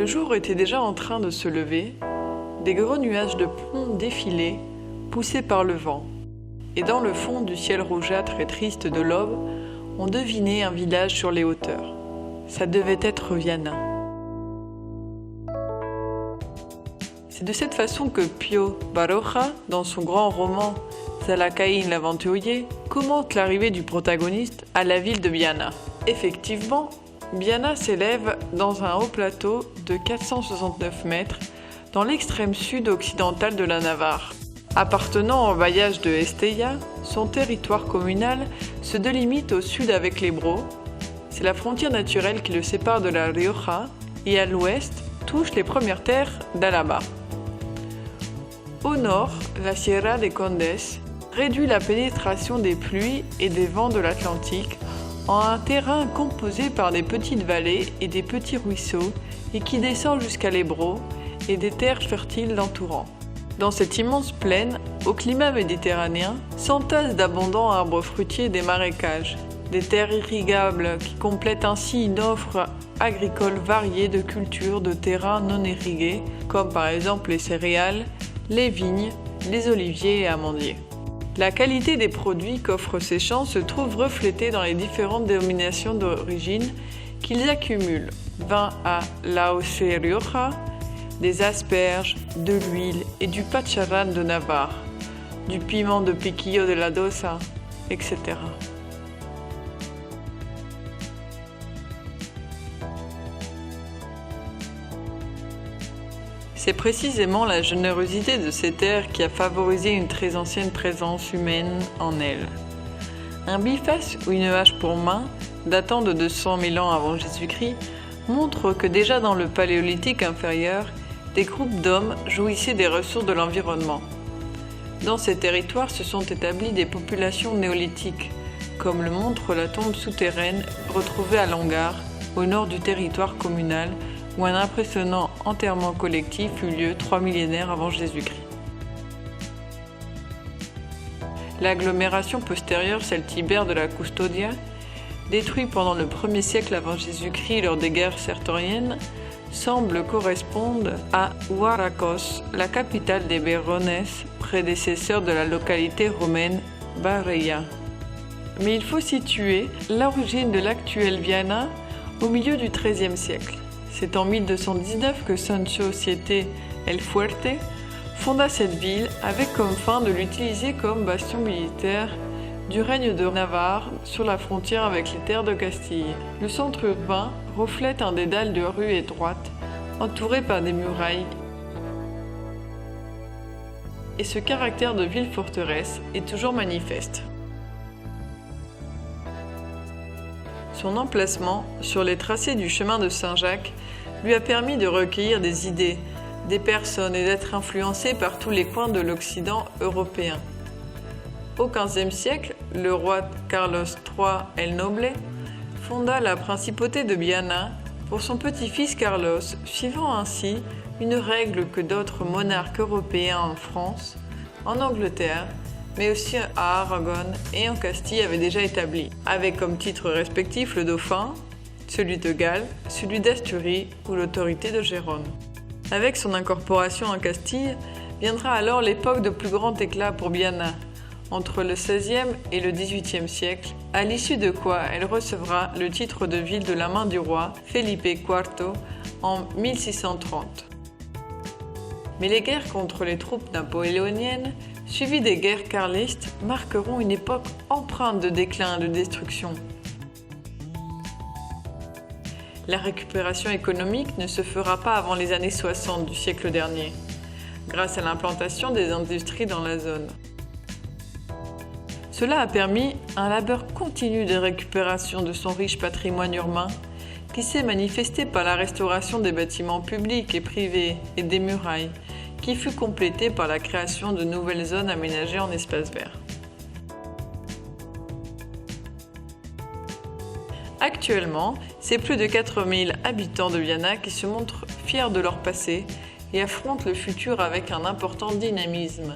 Le jour était déjà en train de se lever, des gros nuages de plomb défilaient, poussés par le vent, et dans le fond du ciel rougeâtre et triste de l'aube, on devinait un village sur les hauteurs. Ça devait être Viana. C'est de cette façon que Pío Baroja, dans son grand roman Zalakaïn l'aventurier, commente l'arrivée du protagoniste à la ville de Viana. Effectivement, Viana s'élève dans un haut plateau de 469 mètres dans l'extrême sud occidental de la Navarre. Appartenant au bailliage de Estella, son territoire communal se délimite au sud avec l'Ebro. C'est la frontière naturelle qui le sépare de la Rioja et à l'ouest touche les premières terres d'Alaba. Au nord, la Sierra de Condes réduit la pénétration des pluies et des vents de l'Atlantique en un terrain composé par des petites vallées et des petits ruisseaux et qui descend jusqu'à l'Ebro et des terres fertiles l'entourant. Dans cette immense plaine, au climat méditerranéen, s'entassent d'abondants arbres fruitiers des marécages, des terres irrigables qui complètent ainsi une offre agricole variée de cultures de terrains non irrigués, comme par exemple les céréales, les vignes, les oliviers et amandiers. La qualité des produits qu'offrent ces champs se trouve reflétée dans les différentes dénominations d'origine qu'ils accumulent. Vin à Laos et Rioja, des asperges, de l'huile et du pacharán de Navarre, du piment de piquillo de la Dosa, etc. C'est précisément la générosité de ces terres qui a favorisé une très ancienne présence humaine en elles. Un biface ou une hache pour main, datant de 200 000 ans avant Jésus-Christ, montre que déjà dans le Paléolithique inférieur, des groupes d'hommes jouissaient des ressources de l'environnement. Dans ces territoires se sont établies des populations néolithiques, comme le montre la tombe souterraine retrouvée à Langar, au nord du territoire communal, où un impressionnant enterrement collectif eut lieu 3 millénaires avant Jésus-Christ. L'agglomération postérieure celtibère de la Custodia, détruite pendant le 1er siècle avant Jésus-Christ lors des guerres sertoriennes, semble correspondre à Huaracos, la capitale des Berrones, prédécesseur de la localité romaine Bareia. Mais il faut situer l'origine de l'actuelle Viana au milieu du XIIIe siècle. C'est en 1219 que Sancho VII el Fuerte fonda cette ville avec comme fin de l'utiliser comme bastion militaire du règne de Navarre sur la frontière avec les terres de Castille. Le centre urbain reflète un dédale de rues étroites, entouré par des murailles. Et ce caractère de ville-forteresse est toujours manifeste. Son emplacement sur les tracés du chemin de Saint-Jacques lui a permis de recueillir des idées, des personnes et d'être influencé par tous les coins de l'Occident européen. Au XVe siècle, le roi Carlos III el Noble fonda la principauté de Viana pour son petit-fils Carlos, suivant ainsi une règle que d'autres monarques européens en France, en Angleterre, mais aussi à Aragon et en Castille avaient déjà établi, avec comme titre respectif le dauphin, celui de Galles, celui d'Asturie ou l'autorité de Gérone. Avec son incorporation en Castille, viendra alors l'époque de plus grand éclat pour Viana, entre le XVIe et le XVIIIe siècle, à l'issue de quoi elle recevra le titre de ville de la main du roi Felipe IV en 1630. Mais les guerres contre les troupes napoléoniennes, suivies des guerres carlistes, marqueront une époque empreinte de déclin et de destruction. La récupération économique ne se fera pas avant les années 60 du siècle dernier, grâce à l'implantation des industries dans la zone. Cela a permis un labeur continu de récupération de son riche patrimoine urbain qui s'est manifesté par la restauration des bâtiments publics et privés et des murailles, qui fut complétée par la création de nouvelles zones aménagées en espaces verts. Actuellement, c'est plus de 4000 habitants de Viana qui se montrent fiers de leur passé et affrontent le futur avec un important dynamisme.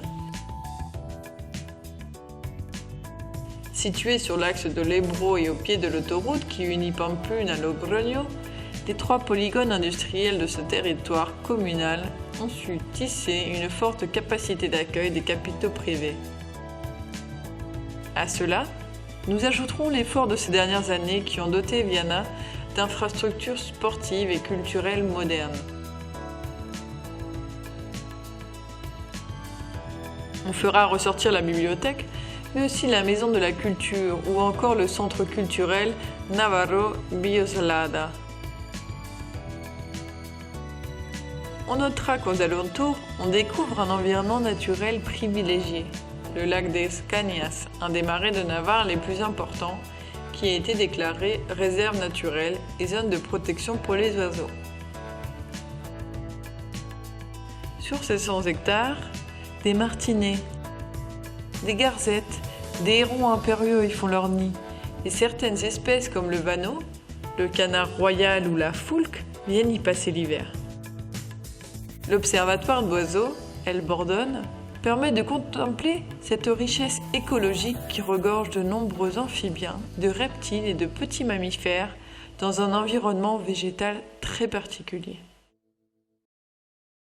Située sur l'axe de l'Ebro et au pied de l'autoroute qui unit Pampelune à Logroño, Les 3 polygones industriels de ce territoire communal ont su tisser une forte capacité d'accueil des capitaux privés. À cela, nous ajouterons l'effort de ces dernières années qui ont doté Viana d'infrastructures sportives et culturelles modernes. On fera ressortir la bibliothèque, mais aussi la maison de la culture ou encore le centre culturel Navarro Biosalada. On notera qu'aux alentours, on découvre un environnement naturel privilégié, le lac des Cañas, un des marais de Navarre les plus importants, qui a été déclaré réserve naturelle et zone de protection pour les oiseaux. Sur ces 100 hectares, des martinets, des garzettes, des hérons impériaux y font leur nid, et certaines espèces comme le vanneau, le canard royal ou la foulque viennent y passer l'hiver. L'observatoire d'oiseaux, El Bordone, permet de contempler cette richesse écologique qui regorge de nombreux amphibiens, de reptiles et de petits mammifères dans un environnement végétal très particulier.